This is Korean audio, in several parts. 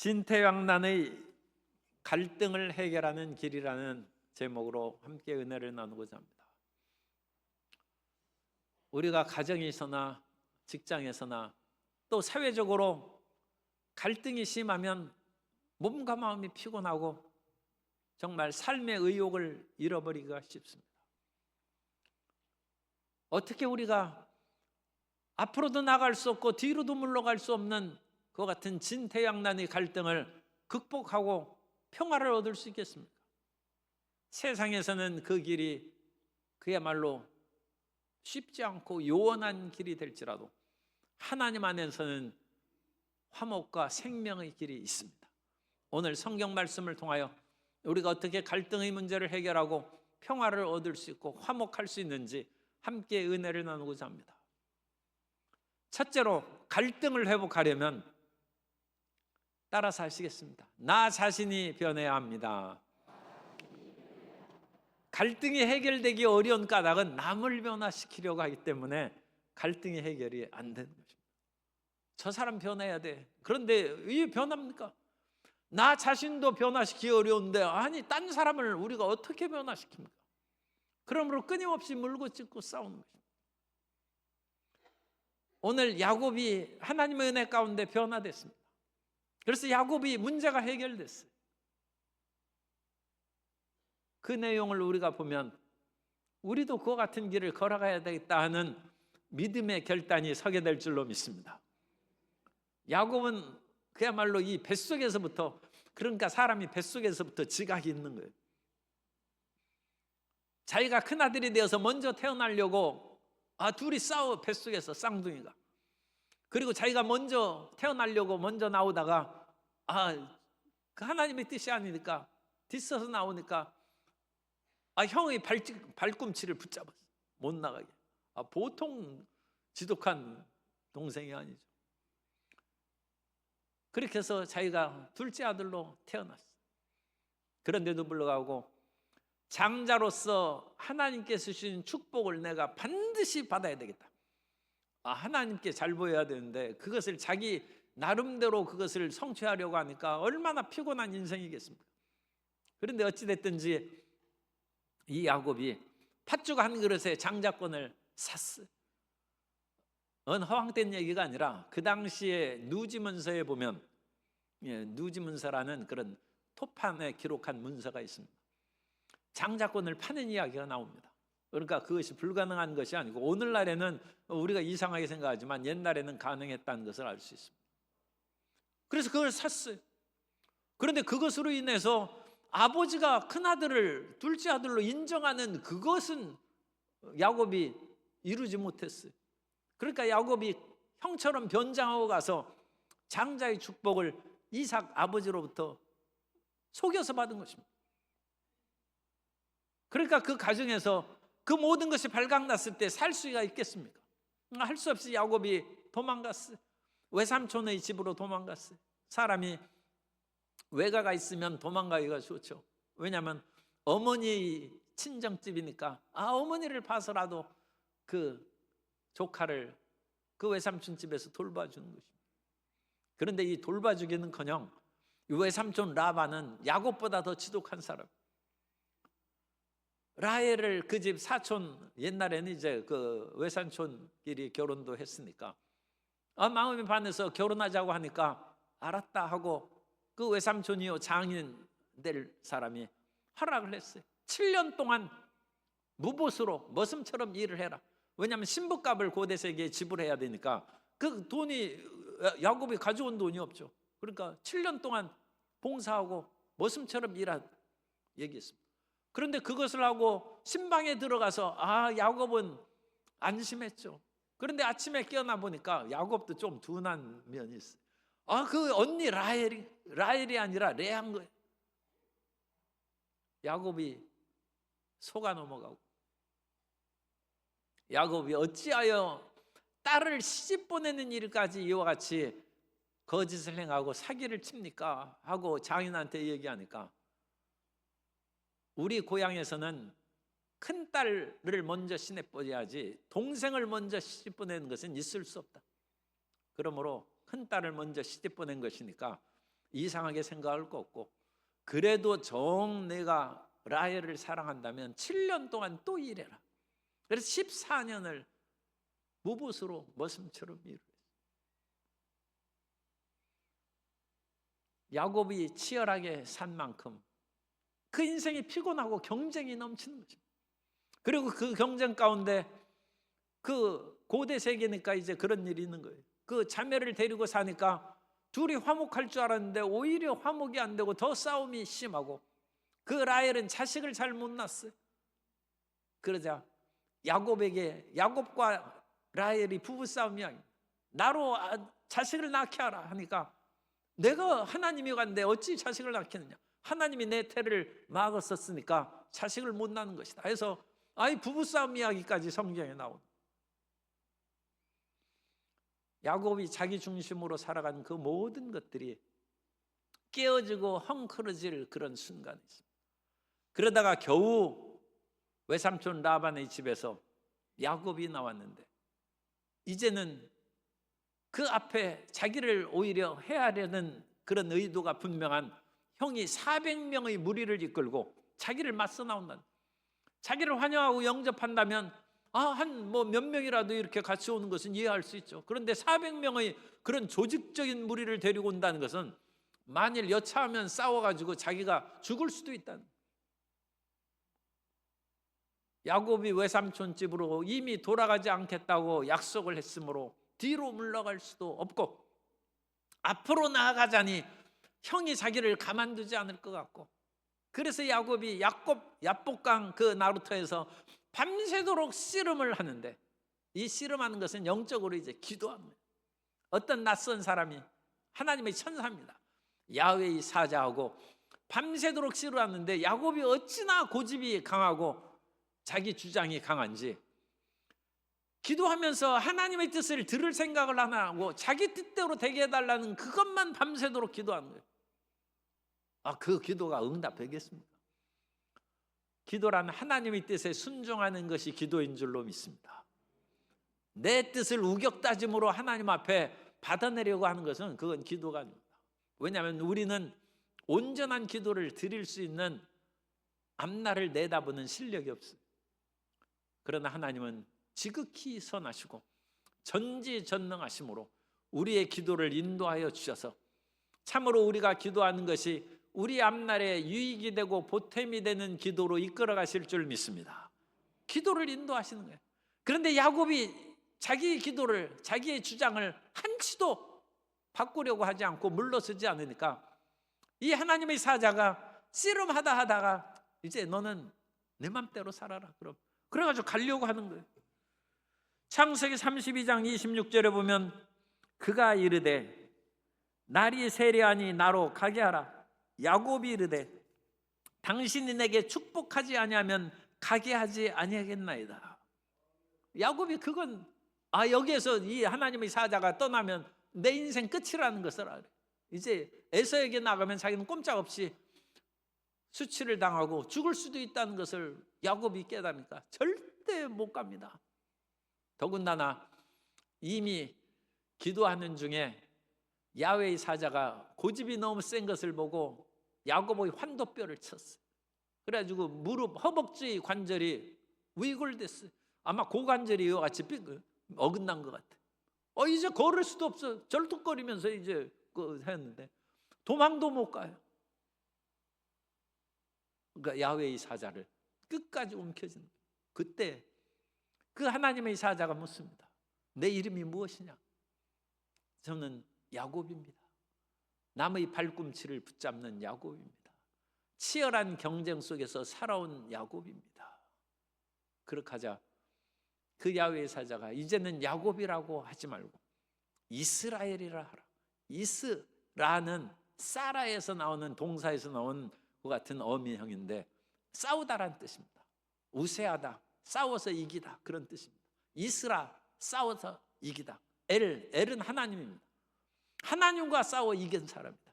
진태양난의 갈등을 해결하는 길이라는 제목으로 함께 은혜를 나누고자 합니다. 우리가 가정에서나 직장에서나 또 사회적으로 갈등이 심하면 몸과 마음이 피곤하고 정말 삶의 의욕을 잃어버리기가 쉽습니다. 어떻게 우리가 앞으로도 나갈 수 없고 뒤로도 물러갈 수 없는 그 같은 진태양난의 갈등을 극복하고 평화를 얻을 수 있겠습니까? 세상에서는 그 길이 그야말로 쉽지 않고 요원한 길이 될지라도 하나님 안에서는 화목과 생명의 길이 있습니다. 오늘 성경 말씀을 통하여 우리가 어떻게 갈등의 문제를 해결하고 평화를 얻을 수 있고 화목할 수 있는지 함께 은혜를 나누고자 합니다. 첫째로 갈등을 회복하려면 따라서 하시겠습니다. 나 자신이 변해야 합니다. 갈등이 해결되기 어려운 까닭은 남을 변화시키려고 하기 때문에 갈등이 해결이 안 되는 것입니다. 저 사람 변해야 돼. 그런데 왜 변합니까? 나 자신도 변화시키기 어려운데 아니 딴 사람을 우리가 어떻게 변화시킵니까? 그러므로 끊임없이 물고 찢고 싸우는 것입니다. 오늘 야곱이 하나님의 은혜 가운데 변화됐습니다. 그래서 야곱이 문제가 해결됐어요. 그 내용을 우리가 보면 우리도 그와 같은 길을 걸어가야 되겠다 하는 믿음의 결단이 서게 될 줄로 믿습니다. 야곱은 그야말로 이 뱃속에서부터, 그러니까 사람이 뱃속에서부터 지각이 있는 거예요. 자기가 큰아들이 되어서 먼저 태어나려고 둘이 싸워, 뱃속에서 쌍둥이가. 그리고 자기가 먼저 태어나려고 먼저 나오다가 그 하나님의 뜻이 아니니까 뒤서서 나오니까 형의 발꿈치를 붙잡았어. 못 나가게. 보통 지독한 동생이 아니죠. 그렇게 해서 자기가 둘째 아들로 태어났어. 그런데도 불구하고 장자로서 하나님께서 주신 축복을 내가 반드시 받아야 되겠다. 하나님께 잘 보여야 되는데 그것을 자기 나름대로 그것을 성취하려고 하니까 얼마나 피곤한 인생이겠습니까? 그런데 어찌됐든지 이 야곱이 팥죽 한 그릇에 장자권을 샀어요. 허황된 얘기가 아니라 그 당시에 누지문서에 보면 누지문서라는 그런 토판에 기록한 문서가 있습니다. 장자권을 파는 이야기가 나옵니다. 그러니까 그것이 불가능한 것이 아니고 오늘날에는 우리가 이상하게 생각하지만 옛날에는 가능했다는 것을 알 수 있습니다. 그래서 그걸 샀어요. 그런데 그것으로 인해서 아버지가 큰아들을 둘째 아들로 인정하는 그것은 야곱이 이루지 못했어요. 그러니까 야곱이 형처럼 변장하고 가서 장자의 축복을 이삭 아버지로부터 속여서 받은 것입니다. 그러니까 그 가정에서 그 모든 것이 발각났을 때 살 수가 있겠습니까? 할 수 없이 야곱이 도망갔어요. 외삼촌의 집으로 도망갔어요. 사람이 외가가 있으면 도망가기가 좋죠. 왜냐하면 어머니 친정집이니까 어머니를 봐서라도 그 조카를 그 외삼촌 집에서 돌봐주는 것입니다. 그런데 이 돌봐주기는커녕 외삼촌 라반은 야곱보다 더 지독한 사람. 라헬을 그 집 사촌, 옛날에는 이제 그 외삼촌끼리 결혼도 했으니까 마음이 반해서 결혼하자고 하니까 알았다 하고 그 외삼촌이요 장인 될 사람이 허락을 했어요. 7년 동안 무보수로 머슴처럼 일을 해라. 왜냐하면 신부값을 고대세계에 지불해야 되니까 그 돈이 야곱이 가져온 돈이 없죠. 그러니까 7년 동안 봉사하고 머슴처럼 일한 얘기했습니다. 그런데 그것을 하고 신방에 들어가서 야곱은 안심했죠. 그런데 아침에 깨어나 보니까 야곱도 좀 둔한 면이 있어요. 그 언니 라헬이 아니라 레아인 거예요. 야곱이 속아 넘어가고 야곱이 어찌하여 딸을 시집 보내는 일까지 이와 같이 거짓을 행하고 사기를 칩니까? 하고 장인한테 얘기하니까 우리 고향에서는 큰 딸을 먼저 시집 보내야지 동생을 먼저 시집 보내는 것은 있을 수 없다. 그러므로 큰 딸을 먼저 시집 보낸 것이니까 이상하게 생각할 거 없고, 그래도 정 내가 라헬을 사랑한다면 7년 동안 또 일해라. 그래서 14년을 무붓으로 머슴처럼 일을 했어요. 야곱이 치열하게 산 만큼 그 인생이 피곤하고 경쟁이 넘치는 것입니다. 그리고 그 경쟁 가운데 그 고대 세계니까 이제 그런 일이 있는 거예요. 그 자매를 데리고 사니까 둘이 화목할 줄 알았는데 오히려 화목이 안 되고 더 싸움이 심하고, 그 라헬은 자식을 잘 못 낳았어요. 그러자 야곱과 라헬이 부부싸움이 아니에요. 나로 자식을 낳게 하라 하니까, 내가 하나님이 간데 어찌 자식을 낳겠느냐, 하나님이 내 태를 막았었으니까 자식을 못 낳는 것이다 해서 부부싸움 이야기까지 성경에 나오는, 야곱이 자기 중심으로 살아간 그 모든 것들이 깨어지고 헝클어질 그런 순간이 있습니다. 그러다가 겨우 외삼촌 라반의 집에서 야곱이 나왔는데, 이제는 그 앞에 자기를 오히려 해하려는 그런 의도가 분명한 형이 400명의 무리를 이끌고 자기를 맞서 나온다. 자기를 환영하고 영접한다면 한 몇 명이라도 이렇게 같이 오는 것은 이해할 수 있죠. 그런데 400명의 그런 조직적인 무리를 데리고 온다는 것은 만일 여차하면 싸워가지고 자기가 죽을 수도 있다는. 야곱이 외삼촌 집으로 이미 돌아가지 않겠다고 약속을 했으므로 뒤로 물러갈 수도 없고, 앞으로 나아가자니 형이 자기를 가만두지 않을 것 같고, 그래서 야곱이 야복강 그 나루터에서 밤새도록 씨름을 하는데, 이 씨름하는 것은 영적으로 이제 기도합니다. 어떤 낯선 사람이 하나님의 천사입니다. 야훼의 사자하고 밤새도록 씨름하는데, 야곱이 어찌나 고집이 강하고 자기 주장이 강한지 기도하면서 하나님의 뜻을 들을 생각을 안 하고 자기 뜻대로 되게 해달라는 그것만 밤새도록 기도하는 거예요. 그 기도가 응답되겠습니까? 기도란 하나님의 뜻에 순종하는 것이 기도인 줄로 믿습니다. 내 뜻을 우격다짐으로 하나님 앞에 받아내려고 하는 것은 그건 기도가 아닙니다. 왜냐하면 우리는 온전한 기도를 드릴 수 있는 앞날을 내다보는 실력이 없어요. 그러나 하나님은 지극히 선하시고 전지전능하심으로 우리의 기도를 인도하여 주셔서 참으로 우리가 기도하는 것이 우리 앞날에 유익이 되고 보탬이 되는 기도로 이끌어 가실 줄 믿습니다. 기도를 인도하시는 거예요. 그런데 야곱이 자기의 기도를, 자기의 주장을 한치도 바꾸려고 하지 않고 물러서지 않으니까 이 하나님의 사자가 씨름하다 하다가 이제 너는 내 맘대로 살아라. 그래가지고 가려고 하는 거예요. 창세기 32장 26절에 보면 그가 이르되 날이 세려하니 나로 가게 하라. 야곱이 이르되 당신이 내게 축복하지 아니하면 가게 하지 아니하겠나이다. 야곱이 그건 여기에서 이 하나님의 사자가 떠나면 내 인생 끝이라는 것을 알아요. 이제 에서에게 나가면 자기는 꼼짝없이 수치를 당하고 죽을 수도 있다는 것을 야곱이 깨닫으니까 절대 못 갑니다. 더군다나 이미 기도하는 중에 야훼의 사자가 고집이 너무 센 것을 보고 야곱의 환도뼈를 쳤어요. 그래가지고 무릎 허벅지 관절이 위골됐어요. 아마 고관절이 이와 같이 어긋난 것 같아. 이제 걸을 수도 없어. 절뚝거리면서 이제 했는데 도망도 못 가요. 그러니까 야훼의 사자를 끝까지 움켜쥐는 거예요. 그때 그 하나님의 사자가 묻습니다. 내 이름이 무엇이냐? 저는 야곱입니다. 남의 발꿈치를 붙잡는 야곱입니다. 치열한 경쟁 속에서 살아온 야곱입니다. 그렇게 하자 그 야훼의 사자가 이제는 야곱이라고 하지 말고 이스라엘이라 하라. 이스라는 사라에서 나오는 동사에서 나온 그 같은 어미형인데 싸우다란 뜻입니다. 우세하다, 싸워서 이기다 그런 뜻입니다. 이스라, 싸워서 이기다. 엘은 하나님입니다. 하나님과 싸워 이긴 사람이다.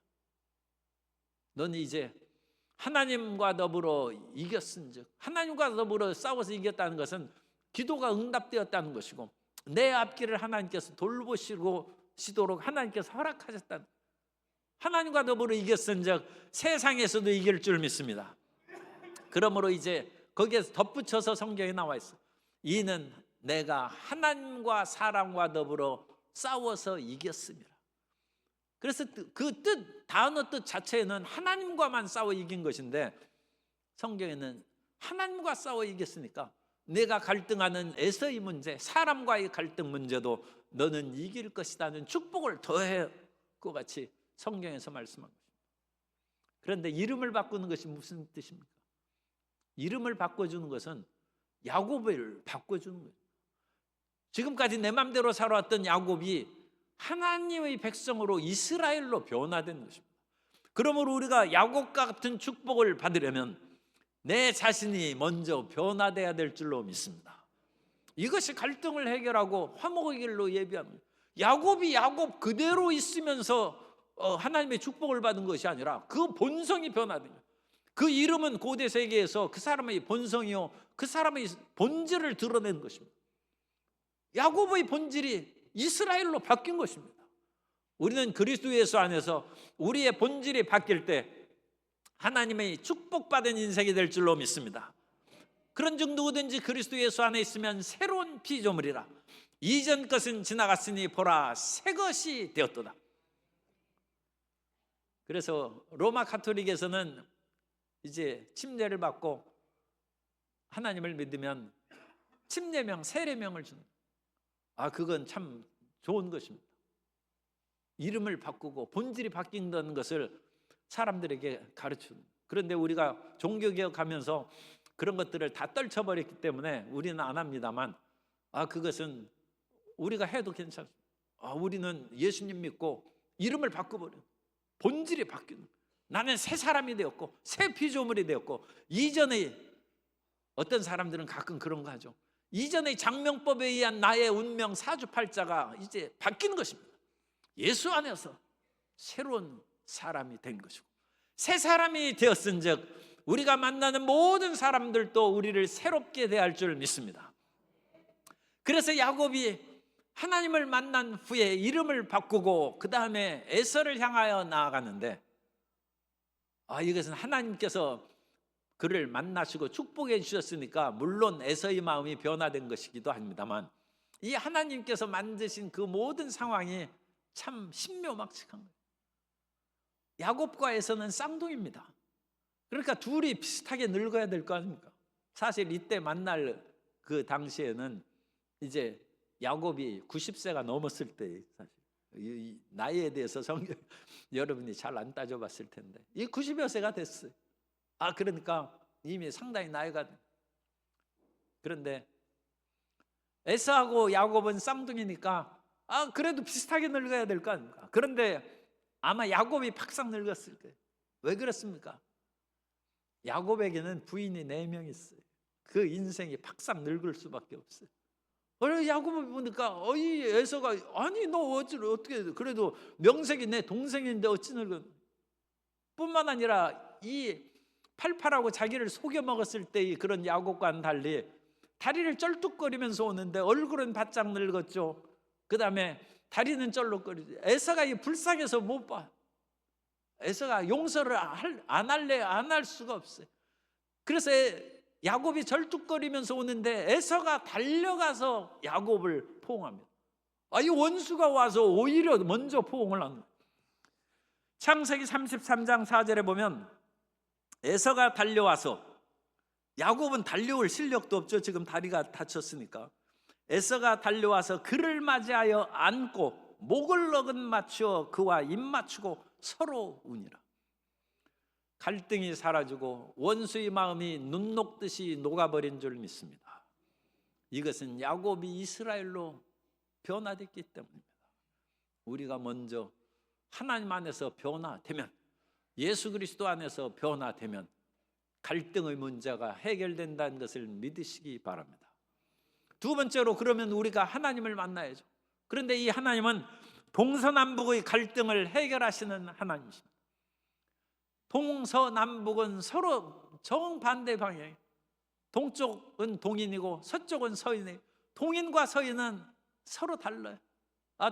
너는 이제 하나님과 더불어 이겼은즉, 하나님과 더불어 싸워서 이겼다는 것은 기도가 응답되었다는 것이고 내 앞길을 하나님께서 돌보시도록 하나님께서 허락하셨다는, 하나님과 더불어 이겼은즉 세상에서도 이길 줄 믿습니다. 그러므로 이제 거기에서 덧붙여서 성경에 나와 있어. 이는 내가 하나님과 사람과 더불어 싸워서 이겼습니다. 그래서 그 뜻, 단어 뜻 자체는 하나님과만 싸워 이긴 것인데 성경에는 하나님과 싸워 이겼으니까 내가 갈등하는 에서의 문제, 사람과의 갈등 문제도 너는 이길 것이라는 축복을 더해 것 같이 성경에서 말씀한 것입니다. 그런데 이름을 바꾸는 것이 무슨 뜻입니까? 이름을 바꿔주는 것은 야곱을 바꿔주는 거예요. 지금까지 내 맘대로 살아왔던 야곱이 하나님의 백성으로 이스라엘로 변화된 것입니다. 그러므로 우리가 야곱과 같은 축복을 받으려면 내 자신이 먼저 변화돼야 될 줄로 믿습니다. 이것이 갈등을 해결하고 화목의 길로 예비하는 거예요. 야곱이 야곱 그대로 있으면서 하나님의 축복을 받은 것이 아니라 그 본성이 변화된 거예요. 그 이름은 고대 세계에서 그 사람의 본성이요, 그 사람의 본질을 드러내는 것입니다. 야곱의 본질이 이스라엘로 바뀐 것입니다. 우리는 그리스도 예수 안에서 우리의 본질이 바뀔 때 하나님의 축복받은 인생이 될 줄로 믿습니다. 그런즉 누구든지 그리스도 예수 안에 있으면 새로운 피조물이라. 이전 것은 지나갔으니 보라 새 것이 되었도다. 그래서 로마 가톨릭에서는 이제 침례를 받고 하나님을 믿으면 침례명, 세례명을 주는, 그건 참 좋은 것입니다. 이름을 바꾸고 본질이 바뀐다는 것을 사람들에게 가르치는. 그런데 우리가 종교개혁하면서 그런 것들을 다 떨쳐버렸기 때문에 우리는 안 합니다만 그것은 우리가 해도 괜찮습니다. 우리는 예수님 믿고 이름을 바꿔버려요. 본질이 바뀌는. 나는 새 사람이 되었고 새 피조물이 되었고, 이전에 어떤 사람들은 가끔 그런 거 하죠. 이전의 장명법에 의한 나의 운명 사주팔자가 이제 바뀌는 것입니다. 예수 안에서 새로운 사람이 된 것이고 새 사람이 되었은즉 우리가 만나는 모든 사람들도 우리를 새롭게 대할 줄 믿습니다. 그래서 야곱이 하나님을 만난 후에 이름을 바꾸고 그 다음에 에서를 향하여 나아가는데 이것은 하나님께서 그를 만나시고 축복해 주셨으니까 물론 에서의 마음이 변화된 것이기도 합니다만 이 하나님께서 만드신 그 모든 상황이 참 신묘막측한 거예요. 야곱과 에서는 쌍둥이입니다. 그러니까 둘이 비슷하게 늙어야 될 거 아닙니까? 사실 이때 만날 그 당시에는 이제 야곱이 90세가 넘었을 때, 사실 이 나이에 대해서 여러분이 잘 안 따져봤을 텐데 이 90여 세가 됐어요. 그러니까 이미 상당히 나이가. 그런데 에서하고 야곱은 쌍둥이니까 그래도 비슷하게 늙어야 될 거 아닙니까? 그런데 아마 야곱이 팍상 늙었을 거예요. 왜 그렇습니까? 야곱에게는 부인이 4명 있어요. 그 인생이 팍상 늙을 수밖에 없어요. 야곱을 보니까 이 에서가 너 어떻게 그래도 명색이 내 동생인데 어찌 늙은. 뿐만 아니라 이 팔팔하고 자기를 속여 먹었을 때의 그런 야곱과는 달리 다리를 쩔뚝거리면서 오는데 얼굴은 바짝 늙었죠. 그 다음에 다리는 쩔뚝거리죠. 에서가 이 불쌍해서 못 봐. 에서가 용서를 안 할 수가 없어요. 그래서 야곱이 절뚝거리면서 오는데 에서가 달려가서 야곱을 포옹합니다. 이 원수가 와서 오히려 먼저 포옹을 한 거예요. 창세기 33장 4절에 보면 에서가 달려와서, 야곱은 달려올 실력도 없죠. 지금 다리가 다쳤으니까. 에서가 달려와서 그를 맞이하여 안고 목을 어긋 맞추어 그와 입 맞추고 서로 우니라. 갈등이 사라지고 원수의 마음이 눈 녹듯이 녹아버린 줄 믿습니다. 이것은 야곱이 이스라엘로 변화됐기 때문입니다. 우리가 먼저 하나님 안에서 변화되면, 예수 그리스도 안에서 변화되면 갈등의 문제가 해결된다는 것을 믿으시기 바랍니다. 두 번째로, 그러면 우리가 하나님을 만나야죠. 그런데 이 하나님은 동서남북의 갈등을 해결하시는 하나님이십니다. 동서남북은 서로 정반대 방향이에요. 동쪽은 동인이고 서쪽은 서인이에요. 동인과 서인은 서로 달라요.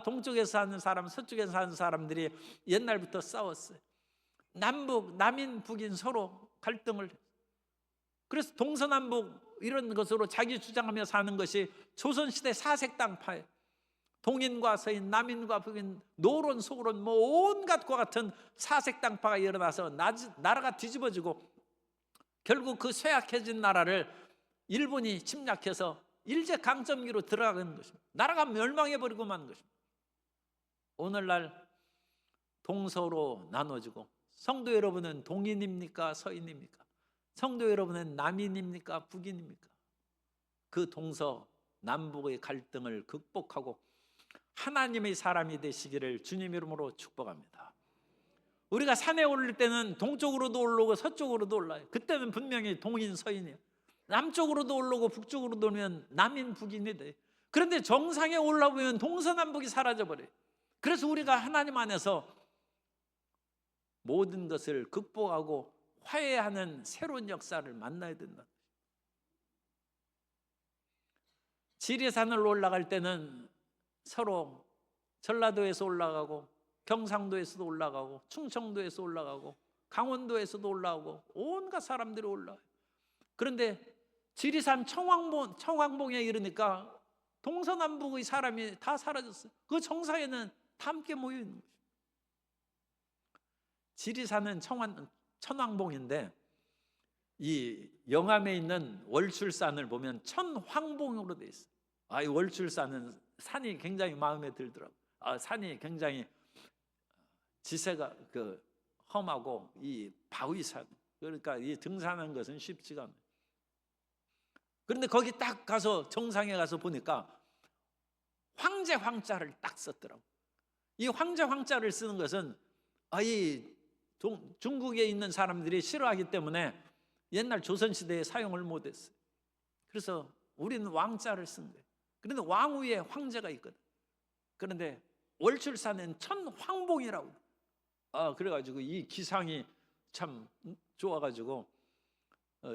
동쪽에서 사는 사람, 서쪽에서 사는 사람들이 옛날부터 싸웠어요. 남인 북인 서로 갈등을. 그래서 동서남북 이런 것으로 자기 주장하며 사는 것이 조선시대 사색당파예요. 동인과 서인, 남인과 북인, 노론, 소론, 온갖과 같은 사색당파가 일어나서 나라가 뒤집어지고 결국 그 쇠약해진 나라를 일본이 침략해서 일제강점기로 들어가는 것입니다. 나라가 멸망해버리고 마는 것입니다. 오늘날 동서로 나눠지고, 성도 여러분은 동인입니까 서인입니까? 성도 여러분은 남인입니까 북인입니까? 그 동서 남북의 갈등을 극복하고 하나님의 사람이 되시기를 주님 이름으로 축복합니다. 우리가 산에 오를 때는 동쪽으로도 올라오고 서쪽으로도 올라요. 그때는 분명히 동인 서인이에요. 남쪽으로도 올라오고 북쪽으로도 오면 남인 북인이 돼요. 그런데 정상에 올라오면 동서남북이 사라져버려요. 그래서 우리가 하나님 안에서 모든 것을 극복하고 화해하는 새로운 역사를 만나야 된다. 지리산을 올라갈 때는 서로 전라도에서 올라가고 경상도에서도 올라가고 충청도에서 올라가고 강원도에서도 올라오고 온갖 사람들이 올라와요. 그런데 지리산 청왕봉에 이르니까 동서남북의 사람이 다 사라졌어요. 그 정상에는 다 함께 모여 있는 거죠. 지리산은 천왕봉인데 이 영암에 있는 월출산을 보면 천황봉으로 되어 있어요. 이 월출산은 산이 굉장히 마음에 들더라고요. 산이 굉장히 지세가 험하고 이 바위산, 그러니까 이 등산하는 것은 쉽지가 않아요. 그런데 거기 딱 가서 정상에 가서 보니까 황제 황자를 딱 썼더라고요. 이 황제 황자를 쓰는 것은 중국에 있는 사람들이 싫어하기 때문에 옛날 조선시대에 사용을 못했어요. 그래서 우리는 왕자를 쓴 거예요. 그런데 왕 위에 황제가 있거든. 그런데 월출산엔 천황봉이라고. 그래가지고 이 기상이 참 좋아가지고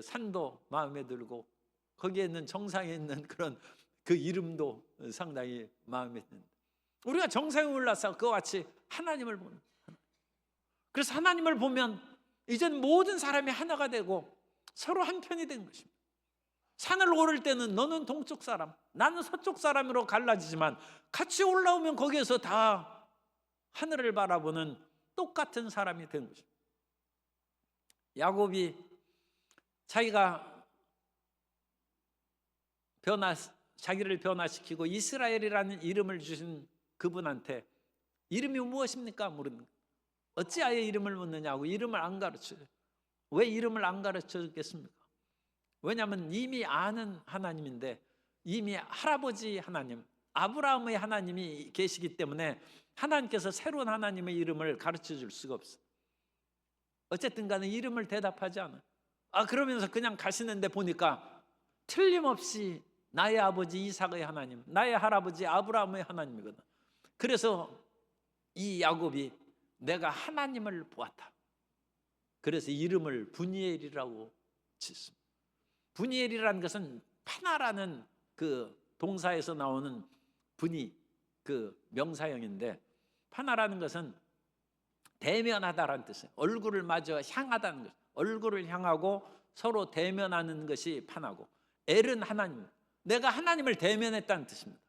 산도 마음에 들고 거기에 있는 정상에 있는 그런 그 이름도 상당히 마음에 든다. 우리가 정상에 올라서 그와 같이 하나님을 보는. 그래서 하나님을 보면 이젠 모든 사람이 하나가 되고 서로 한편이 된 것입니다. 산을 오를 때는 너는 동쪽 사람, 나는 서쪽 사람으로 갈라지지만 같이 올라오면 거기에서 다 하늘을 바라보는 똑같은 사람이 된 것입니다. 야곱이 자기가 자기를 변화시키고 이스라엘이라는 이름을 주신 그분한테 이름이 무엇입니까? 물은 어찌하여 이름을 묻느냐고. 이름을 안 가르쳐요. 왜 이름을 안 가르쳐 줬겠습니까? 왜냐하면 이미 아는 하나님인데, 이미 할아버지 하나님 아브라함의 하나님이 계시기 때문에 하나님께서 새로운 하나님의 이름을 가르쳐 줄 수가 없어요. 어쨌든 간에 이름을 대답하지 않아요. 그러면서 그냥 가시는데 보니까 틀림없이 나의 아버지 이삭의 하나님, 나의 할아버지 아브라함의 하나님이거든. 그래서 이 야곱이 내가 하나님을 보았다. 그래서 이름을 분이엘이라고 짓습니다. 분이엘이라는 것은 파나라는 그 동사에서 나오는 분이 그 명사형인데, 파나라는 것은 대면하다라는 뜻이에요. 얼굴을 마주 향하다는 것. 얼굴을 향하고 서로 대면하는 것이 파나고, 엘은 하나님, 내가 하나님을 대면했다는 뜻입니다.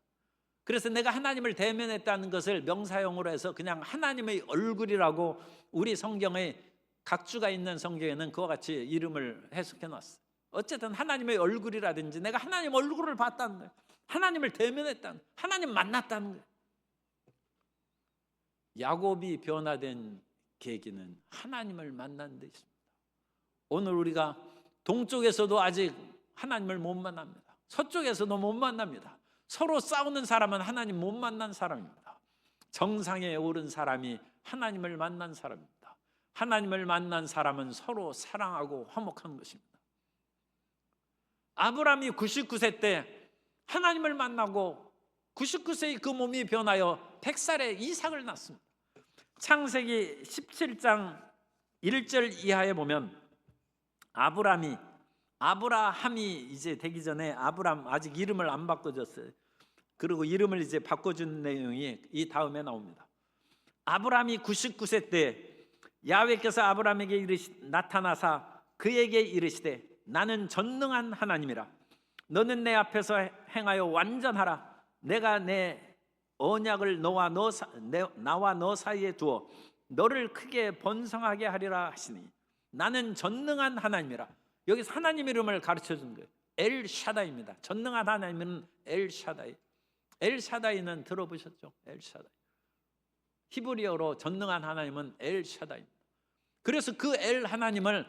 그래서 내가 하나님을 대면했다는 것을 명사형으로 해서 그냥 하나님의 얼굴이라고 우리 성경의 각주가 있는 성경에는 그와 같이 이름을 해석해 놨어요. 어쨌든 하나님의 얼굴이라든지 내가 하나님 얼굴을 봤다는 거예요. 하나님을 대면했다는 거예요. 하나님 만났다는 거예요. 야곱이 변화된 계기는 하나님을 만난 데 있습니다. 오늘 우리가 동쪽에서도 아직 하나님을 못 만납니다. 서쪽에서도 못 만납니다. 서로 싸우는 사람은 하나님 못 만난 사람입니다. 정상에 오른 사람이 하나님을 만난 사람입니다. 하나님을 만난 사람은 서로 사랑하고 화목한 것입니다. 아브라함이 99세 때 하나님을 만나고 99세의 그 몸이 변하여 100살에 이삭을 낳습니다. 창세기 17장 1절 이하에 보면 아브라함이 이제 되기 전에 아브라함 아직 이름을 안 바꿔줬어요. 그리고 이름을 이제 바꿔준 내용이 이 다음에 나옵니다. 아브라함이 99세 때 야훼께서 아브라함에게 나타나사 그에게 이르시되 나는 전능한 하나님이라. 너는 내 앞에서 행하여 완전하라. 내가 내 언약을 나와 너 사이에 두어 너를 크게 번성하게 하리라 하시니 나는 전능한 하나님이라. 여기서 하나님 이름을 가르쳐 준 거예요. 엘샤다이입니다. 전능한 하나님은 엘샤다이. 엘샤다이는 들어보셨죠? 엘샤다이. 히브리어로 전능한 하나님은 엘샤다이입니다. 그래서 그 엘 하나님을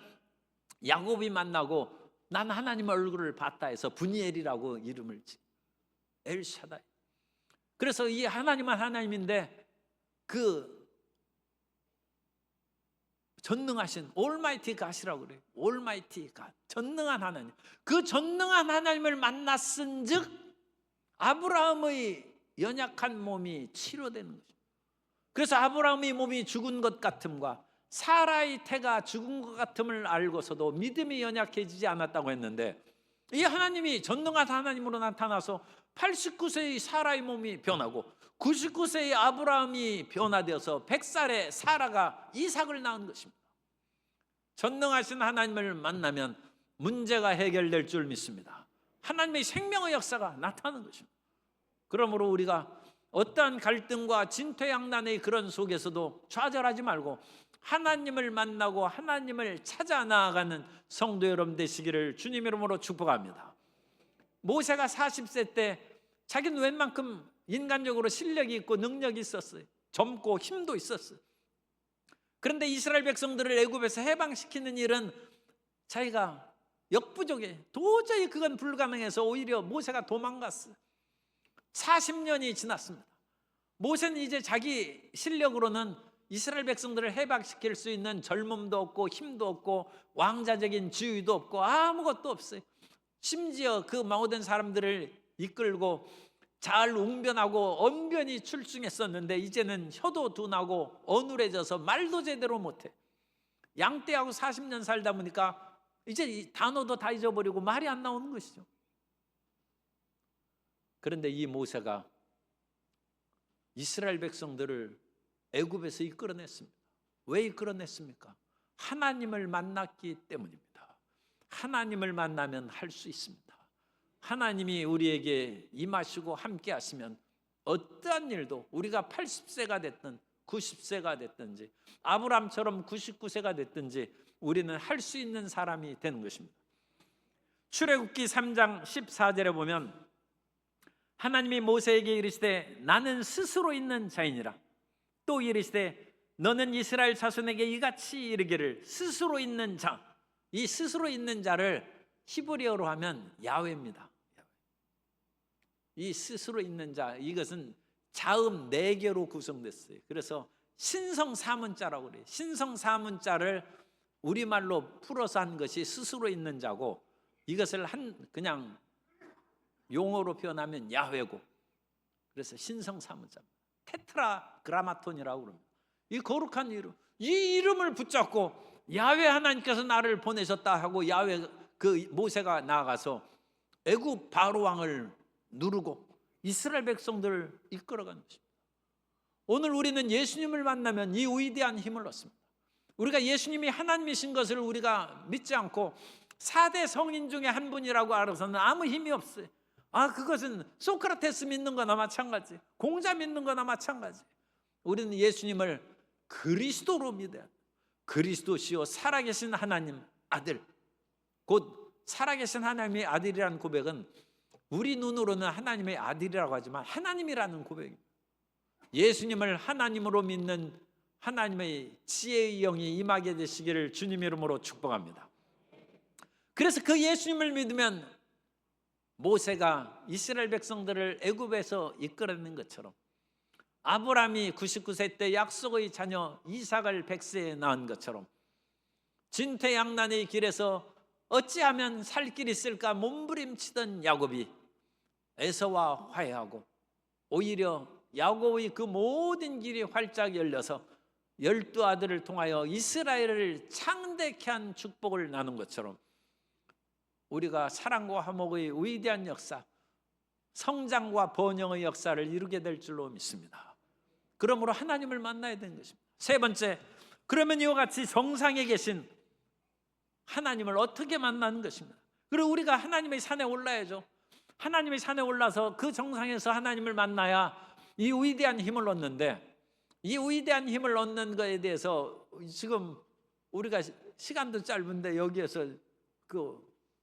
야곱이 만나고 난 하나님 얼굴을 봤다 해서 분이엘이라고 이름을 지. 엘샤다이. 그래서 이 하나님은 하나님인데 그 전능하신 올마이티 갓이라고 그래요. 올마이티 갓. 전능한 하나님. 그 전능한 하나님을 만났은즉 아브라함의 연약한 몸이 치료되는 거죠. 그래서 아브라함의 몸이 죽은 것 같음과 사라의 태가 죽은 것 같음을 알고서도 믿음이 연약해지지 않았다고 했는데 이 하나님이 전능한 하나님으로 나타나서 89세의 사라의 몸이 변하고 99세의 아브라함이 변화되어서 100살의 사라가 이삭을 낳은 것입니다. 전능하신 하나님을 만나면 문제가 해결될 줄 믿습니다. 하나님의 생명의 역사가 나타나는 것입니다. 그러므로 우리가 어떠한 갈등과 진퇴양난의 그런 속에서도 좌절하지 말고 하나님을 만나고 하나님을 찾아 나아가는 성도 여러분 되시기를 주님 이름으로 축복합니다. 모세가 40세 때 자기는 웬만큼 인간적으로 실력이 있고 능력이 있었어요. 젊고 힘도 있었어요. 그런데 이스라엘 백성들을 애굽에서 해방시키는 일은 자기가 역부족에 도저히 그건 불가능해서 오히려 모세가 도망갔어요. 40년이 지났습니다. 모세는 이제 자기 실력으로는 이스라엘 백성들을 해방시킬 수 있는 젊음도 없고 힘도 없고 왕자적인 지위도 없고 아무것도 없어요. 심지어 그 모든 사람들을 이끌고 잘 웅변하고 언변이 출중했었는데 이제는 혀도 둔하고 어눌해져서 말도 제대로 못해. 양떼하고 40년 살다 보니까 이제 이 단어도 다 잊어버리고 말이 안 나오는 것이죠. 그런데 이 모세가 이스라엘 백성들을 애굽에서 이끌어냈습니다. 왜 이끌어냈습니까? 하나님을 만났기 때문입니다. 하나님을 만나면 할 수 있습니다. 하나님이 우리에게 임하시고 함께 하시면 어떠한 일도 우리가 80세가 됐든 90세가 됐든지 아브람처럼 99세가 됐든지 우리는 할 수 있는 사람이 되는 것입니다. 출애굽기 3장 14절에 보면 하나님이 모세에게 이르시되 나는 스스로 있는 자이니라. 또 이르시되 너는 이스라엘 자손에게 이같이 이르기를 스스로 있는 자. 이 스스로 있는 자를 히브리어로 하면 야훼입니다. 이 스스로 있는 자, 이것은 자음 4개로 구성됐어요. 그래서 신성사문자라고 그래요. 신성사문자를 우리말로 풀어서 한 것이 스스로 있는 자고 이것을 그냥 용어로 표현하면 야훼고 그래서 신성사문자입니다. 테트라그라마톤이라고 그럽니다. 이 거룩한 이름, 이 이름을 붙잡고 야훼 하나님께서 나를 보내셨다 하고 야훼 그 모세가 나아가서 애굽 바로 왕을 누르고 이스라엘 백성들을 이끌어가는 것입니다. 오늘 우리는 예수님을 만나면 이 위대한 힘을 얻습니다. 우리가 예수님이 하나님이신 것을 우리가 믿지 않고 4대 성인 중에 한 분이라고 알아서는 아무 힘이 없어요. 그것은 소크라테스 믿는 거나 마찬가지, 공자 믿는 거나 마찬가지. 우리는 예수님을 그리스도로 믿어야 합니다. 그리스도시요 살아계신 하나님 아들, 곧 살아계신 하나님의 아들이라는 고백은 우리 눈으로는 하나님의 아들이라고 하지만 하나님이라는 고백입니다. 예수님을 하나님으로 믿는 하나님의 지혜의 영이 임하게 되시기를 주님 이름으로 축복합니다. 그래서 그 예수님을 믿으면 모세가 이스라엘 백성들을 애굽에서 이끌어낸 것처럼 아브라함이 99세 때 약속의 자녀 이삭을 100세에 낳은 것처럼 진퇴양난의 길에서 어찌하면 살 길이 있을까 몸부림치던 야곱이 에서와 화해하고 오히려 야곱의 그 모든 길이 활짝 열려서 12아들을 통하여 이스라엘을 창대케 한 축복을 나눈 것처럼 우리가 사랑과 화목의 위대한 역사, 성장과 번영의 역사를 이루게 될 줄로 믿습니다. 그러므로 하나님을 만나야 되는 것입니다. 세 번째, 그러면 이와 같이 정상에 계신 하나님을 어떻게 만나는 것입니다. 그리고 우리가 하나님의 산에 올라야죠. 하나님의 산에 올라서 그 정상에서 하나님을 만나야 이 위대한 힘을 얻는데, 이 위대한 힘을 얻는 것에 대해서 지금 우리가 시간도 짧은데 여기에서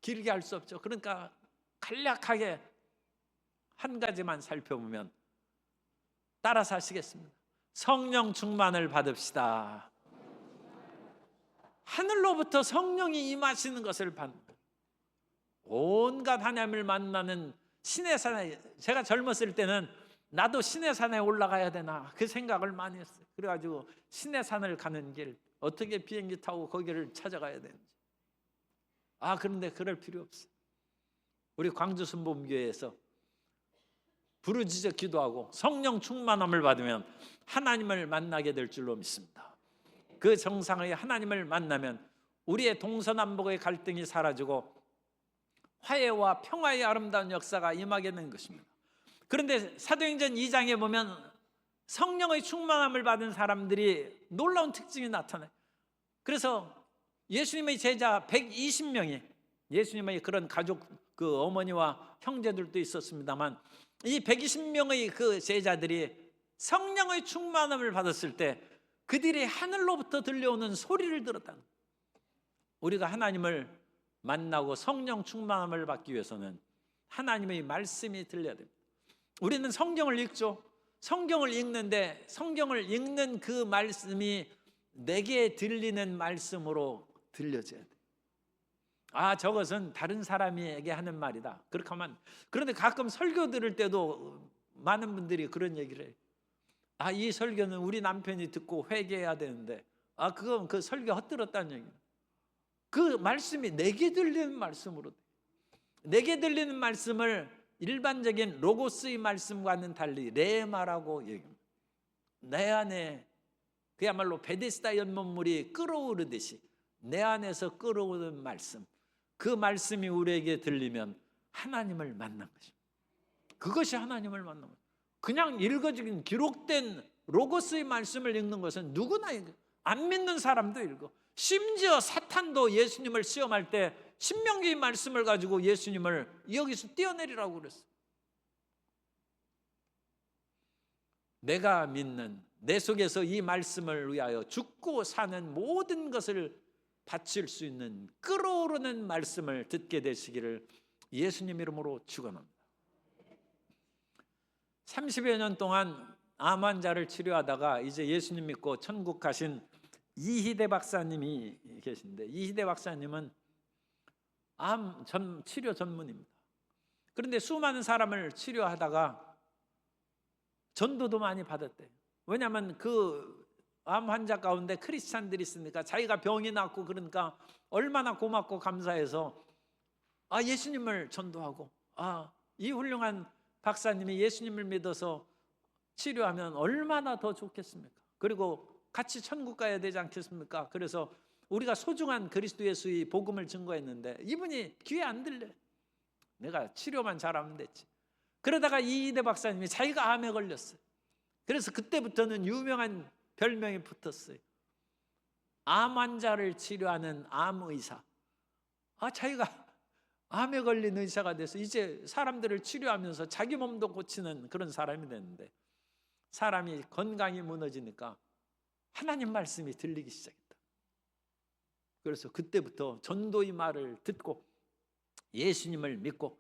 길게 할 수 없죠. 그러니까 간략하게 한 가지만 살펴보면 따라서 하시겠습니다. 성령 충만을 받읍시다. 하늘로부터 성령이 임하시는 것을 받는 거예요. 온갖 하나님을 만나는 신의 산에, 제가 젊었을 때는 나도 신의 산에 올라가야 되나 그 생각을 많이 했어요. 그래가지고 신의 산을 가는 길, 어떻게 비행기 타고 거기를 찾아가야 되는지. 그런데 그럴 필요 없어요. 우리 광주 순복음교회에서 부르짖어 기도하고 성령 충만함을 받으면 하나님을 만나게 될 줄로 믿습니다. 그 정상의 하나님을 만나면 우리의 동서남북의 갈등이 사라지고 화해와 평화의 아름다운 역사가 임하게 되는 것입니다. 그런데 사도행전 2장에 보면 성령의 충만함을 받은 사람들이 놀라운 특징이 나타나요. 그래서 예수님의 제자 120명이, 예수님의 그런 가족, 그 어머니와 형제들도 있었습니다만, 이 120명의 그 제자들이 성령의 충만함을 받았을 때 그들이 하늘로부터 들려오는 소리를 들었다. 우리가 하나님을 만나고 성령 충만함을 받기 위해서는 하나님의 말씀이 들려야 됩니다. 우리는 성경을 읽죠. 성경을 읽는데 성경을 읽는 그 말씀이 내게 들리는 말씀으로 들려져야 돼. 저것은 다른 사람에게 하는 말이다. 그렇게 하면. 그런데 가끔 설교 들을 때도 많은 분들이 그런 얘기를 해요. 이 설교는 우리 남편이 듣고 회개해야 되는데 그건 그 설교 헛들었다는 얘기예요. 그 말씀이 내게 들리는 말씀으로, 내게 들리는 말씀을 일반적인 로고스의 말씀과는 달리 레마라고 얘기합니다. 내 안에 그야말로 베데스다 연못물이 끓어오르듯이 내 안에서 끓어오르는 말씀, 그 말씀이 우리에게 들리면 하나님을 만난 것입니다. 그것이 하나님을 만난 것입니다. 그냥 읽어진 기록된 로고스의 말씀을 읽는 것은 누구나 읽어. 안 믿는 사람도 읽어. 심지어 사탄도 예수님을 시험할 때 신명기의 말씀을 가지고 예수님을 여기서 뛰어내리라고 그랬어. 내가 믿는, 내 속에서 이 말씀을 위하여 죽고 사는 모든 것을 바칠 수 있는 끓어오르는 말씀을 듣게 되시기를 예수님 이름으로 축원합니다. 30여 년 동안 암 환자를 치료하다가 이제 예수님 믿고 천국 가신 이희대 박사님이 계신데, 이희대 박사님은 암 치료 전문입니다. 그런데 수많은 사람을 치료하다가 전도도 많이 받았대요. 왜냐하면 그 암 환자 가운데 크리스찬들이 있으니까 자기가 병이 낫고 그러니까 얼마나 고맙고 감사해서 예수님을 전도하고, 이 훌륭한 박사님이 예수님을 믿어서 치료하면 얼마나 더 좋겠습니까? 그리고 같이 천국 가야 되지 않겠습니까? 그래서 우리가 소중한 그리스도 예수의 복음을 증거했는데 이분이 귀에 안 들려. 내가 치료만 잘하면 됐지. 그러다가 이희대 박사님이 자기가 암에 걸렸어요. 그래서 그때부터는 유명한 별명이 붙었어요. 암 환자를 치료하는 암의사. 자기가 암에 걸린 의사가 돼서 이제 사람들을 치료하면서 자기 몸도 고치는 그런 사람이 됐는데, 사람이 건강이 무너지니까 하나님 말씀이 들리기 시작했다. 그래서 그때부터 전도의 말을 듣고 예수님을 믿고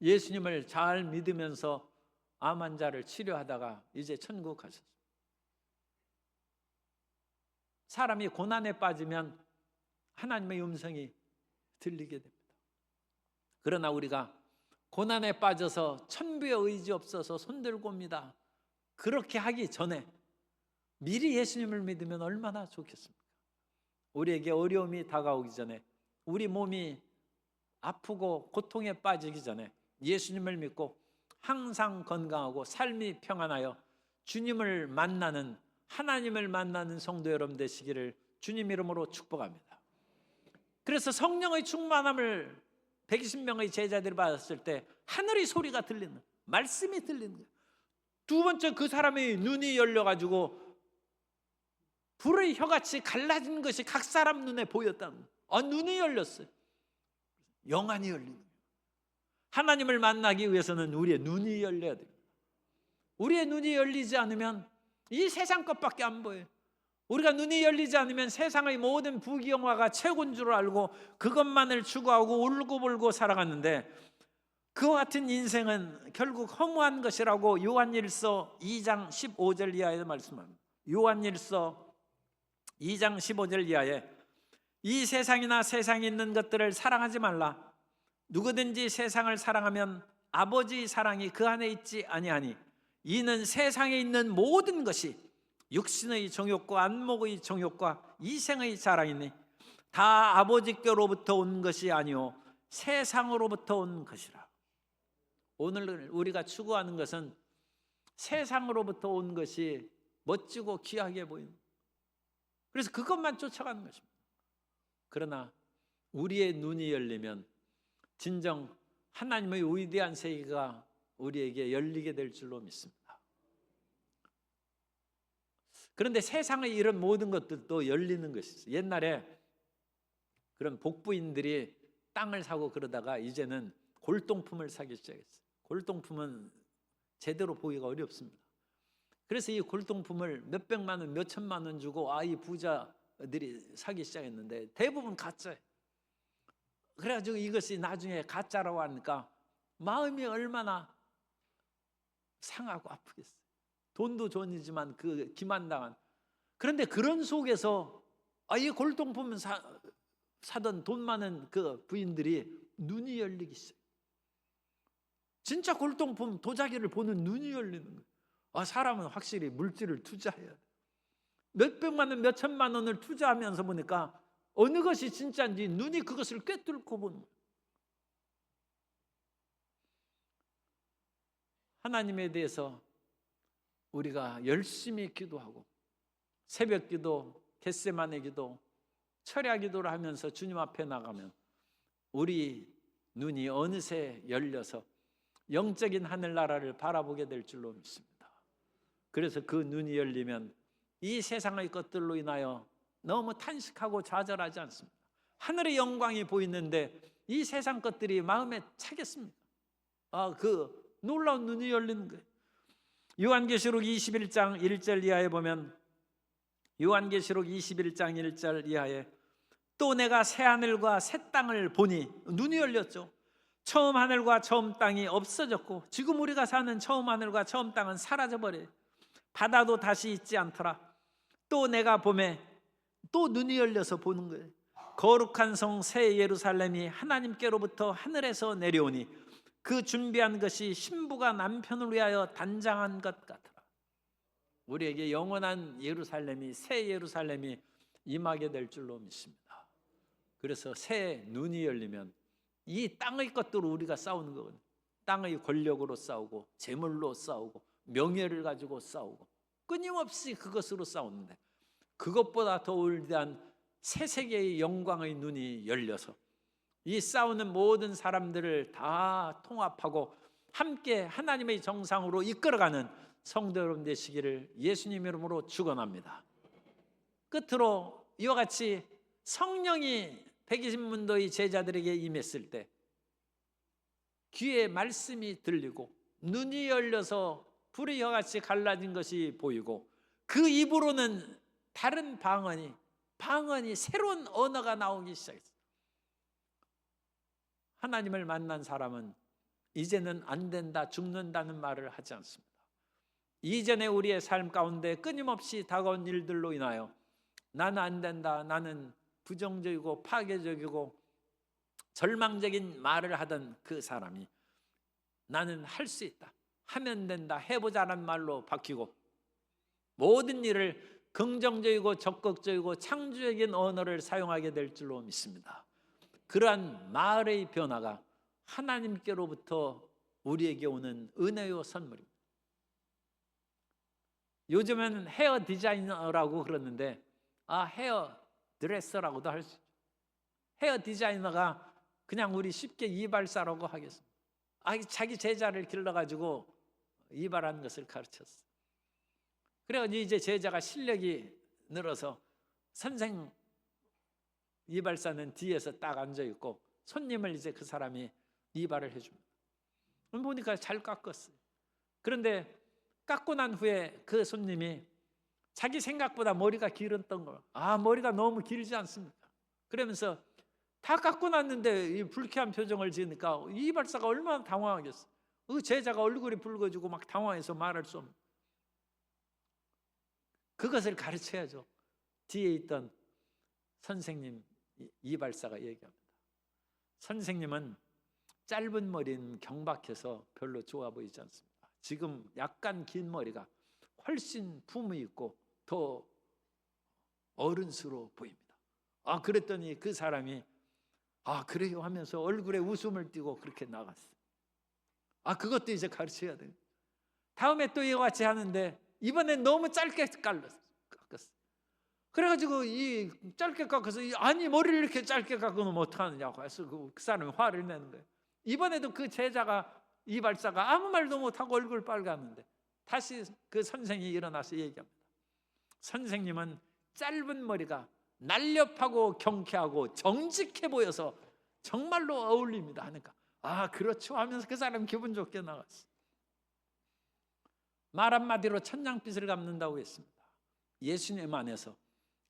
예수님을 잘 믿으면서 암 환자를 치료하다가 이제 천국 가셨어요. 사람이 고난에 빠지면 하나님의 음성이 들리게 됩니다. 그러나 우리가 고난에 빠져서 천부의 의지 없어서 손들고 옵니다, 그렇게 하기 전에 미리 예수님을 믿으면 얼마나 좋겠습니까? 우리에게 어려움이 다가오기 전에, 우리 몸이 아프고 고통에 빠지기 전에 예수님을 믿고 항상 건강하고 삶이 평안하여 주님을 만나는, 하나님을 만나는 성도 여러분 되시기를 주님 이름으로 축복합니다. 그래서 성령의 충만함을 120명의 제자들이 받았을 때 하늘의 소리가 들리는, 말씀이 들리는 거예요. 두 번째, 그 사람의 눈이 열려가지고 불의 혀같이 갈라진 것이 각 사람 눈에 보였다는 거예요. 눈이 열렸어요. 영안이 열리는 거예요. 하나님을 만나기 위해서는 우리의 눈이 열려야 됩니다. 우리의 눈이 열리지 않으면 이 세상 것밖에 안 보여요. 우리가 눈이 열리지 않으면 세상의 모든 부귀영화가 최고인 줄 알고 그것만을 추구하고 울고불고 살아갔는데, 그와 같은 인생은 결국 허무한 것이라고 요한일서 2장 15절 이하에 말씀합니다. 요한일서 2장 15절 이하에 이 세상이나 세상에 있는 것들을 사랑하지 말라. 누구든지 세상을 사랑하면 아버지 사랑이 그 안에 있지 아니하니 이는 세상에 있는 모든 것이 육신의 정욕과 안목의 정욕과 이생의 자랑이니 다 아버지께로부터 온 것이 아니오 세상으로부터 온 것이라. 오늘 우리가 추구하는 것은 세상으로부터 온 것이 멋지고 귀하게 보이는, 그래서 그것만 쫓아가는 것입니다. 그러나 우리의 눈이 열리면 진정 하나님의 위대한 세계가 우리에게 열리게 될 줄로 믿습니다. 그런데 세상의 이런 모든 것들도 열리는 것이죠. 옛날에 그런 복부인들이 땅을 사고 그러다가 이제는 골동품을 사기 시작했어요. 골동품은 제대로 보기가 어렵습니다. 그래서 이 골동품을 몇백만 원, 몇천만 원 주고 이 부자들이 사기 시작했는데 대부분 가짜예요. 그래가지고 이것이 나중에 가짜라고 하니까 마음이 얼마나 상하고 아프겠어요. 돈도 돈이지만 그 기만당한. 그런데 그런 속에서 이 골동품을 사던 돈 많은 그 부인들이 눈이 열리기 시작해요. 진짜 골동품 도자기를 보는 눈이 열리는 거예요. 사람은 확실히 물질을 투자해야 돼. 몇백만 원, 몇천만 원을 투자하면서 보니까 어느 것이 진짜인지 눈이 그것을 꿰뚫고 보는 거예요. 하나님에 대해서 우리가 열심히 기도하고 새벽 기도, 겟세마네 기도, 철야 기도를 하면서 주님 앞에 나가면 우리 눈이 어느새 열려서 영적인 하늘나라를 바라보게 될 줄로 믿습니다. 그래서 그 눈이 열리면 이 세상의 것들로 인하여 너무 탄식하고 좌절하지 않습니다. 하늘의 영광이 보이는데 이 세상 것들이 마음에 차겠습니까? 그 놀라운 눈이 열리는 거예요. 요한계시록 21장 1절 이하에 보면, 요한계시록 21장 1절 이하에 또 내가 새 하늘과 새 땅을 보니, 눈이 열렸죠. 처음 하늘과 처음 땅이 없어졌고 지금 우리가 사는 처음 하늘과 처음 땅은 사라져버려요. 바다도 다시 있지 않더라. 또 내가 봄에 또 눈이 열려서 보는 거예요. 거룩한 성 새 예루살렘이 하나님께로부터 하늘에서 내려오니 그 준비한 것이 신부가 남편을 위하여 단장한 것 같더라. 우리에게 영원한 예루살렘이, 새 예루살렘이 임하게 될 줄로 믿습니다. 그래서 새 눈이 열리면 이 땅의 것들로 우리가 싸우는 거거든요. 땅의 권력으로 싸우고 재물로 싸우고 명예를 가지고 싸우고 끊임없이 그것으로 싸우는데, 그것보다 더 위대한 새 세계의 영광의 눈이 열려서 이 싸우는 모든 사람들을 다 통합하고 함께 하나님의 정상으로 이끌어가는 성도 여러분 되시기를 예수님 이름으로 축원합니다. 끝으로 이와 같이 성령이 120문도의 제자들에게 임했을 때 귀에 말씀이 들리고 눈이 열려서 불의 혀같이 갈라진 것이 보이고 그 입으로는 다른 방언이 새로운 언어가 나오기 시작했어요. 하나님을 만난 사람은 이제는 안 된다, 죽는다는 말을 하지 않습니다. 이전에 우리의 삶 가운데 끊임없이 다가온 일들로 인하여 나는 안 된다, 나는 부정적이고 파괴적이고 절망적인 말을 하던 그 사람이 나는 할 수 있다, 하면 된다, 해보자는 말로 바뀌고 모든 일을 긍정적이고 적극적이고 창조적인 언어를 사용하게 될 줄로 믿습니다. 그러한 말의 변화가 하나님께로부터 우리에게 오는 은혜요 선물입니다. 요즘에는 헤어 디자이너라고 그러는데 헤어 드레서라고도 할 수 있죠. 헤어 디자이너가 그냥 우리 쉽게 이발사라고 하겠습니다. 자기 제자를 길러가지고 이발하는 것을 가르쳤어. 그래가지고 이제 제자가 실력이 늘어서 선생 이발사는 뒤에서 딱 앉아 있고 손님을 이제 그 사람이 이발을 해줍니다. 보니까 잘 깎았어요. 그런데 깎고 난 후에 그 손님이 자기 생각보다 머리가 길었던 거, 머리가 너무 길지 않습니까? 그러면서 다 깎고 났는데 이 불쾌한 표정을 지으니까 이 이발사가 얼마나 당황하겠어. 그 제자가 얼굴이 붉어지고 막 당황해서 말할 수 없는, 그것을 가르쳐야죠. 뒤에 있던 선생님 이발사가 얘기합니다. 선생님은 짧은 머리는 경박해서 별로 좋아 보이지 않습니다. 지금 약간 긴 머리가 훨씬 품이 있고 더 어른스러워 보입니다. 그랬더니 그 사람이 그래요 하면서 얼굴에 웃음을 띠고 그렇게 나갔어요. 그것도 이제 가르쳐야 돼요. 다음에 또 이와 같이 하는데 이번엔 너무 짧게 깎았어. 그래가지고 이 짧게 깎아서 머리를 이렇게 짧게 깎으면 어떡하느냐고 해서 그 사람이 화를 내는 거예요. 이번에도 그 제자가 이발사가 아무 말도 못하고 얼굴 빨갛는데 다시 그 선생이 일어나서 얘기합니다. 선생님은 짧은 머리가 날렵하고 경쾌하고 정직해 보여서 정말로 어울립니다 하니까 그렇죠 하면서 그 사람 기분 좋게 나갔어. 말 한마디로 천냥빚을 갚는다고 했습니다. 예수님 안에서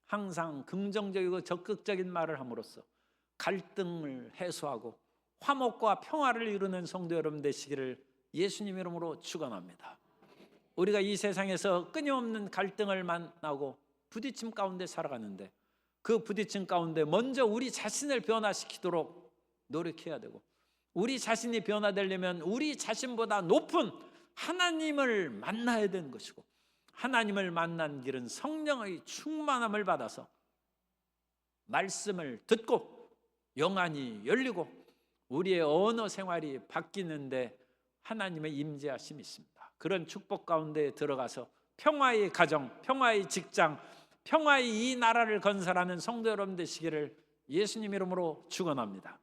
항상 긍정적이고 적극적인 말을 함으로써 갈등을 해소하고 화목과 평화를 이루는 성도 여러분 되시기를 예수님 이름으로 축원합니다. 우리가 이 세상에서 끊임없는 갈등을 만나고 부딪힘 가운데 살아가는데 그 부딪힘 가운데 먼저 우리 자신을 변화시키도록 노력해야 되고, 우리 자신이 변화되려면 우리 자신보다 높은 하나님을 만나야 되는 것이고, 하나님을 만난 길은 성령의 충만함을 받아서 말씀을 듣고 영안이 열리고 우리의 언어 생활이 바뀌는데 하나님의 임재하심이 있습니다. 그런 축복 가운데 들어가서 평화의 가정, 평화의 직장, 평화의 이 나라를 건설하는 성도 여러분 되시기를 예수님 이름으로 축원합니다.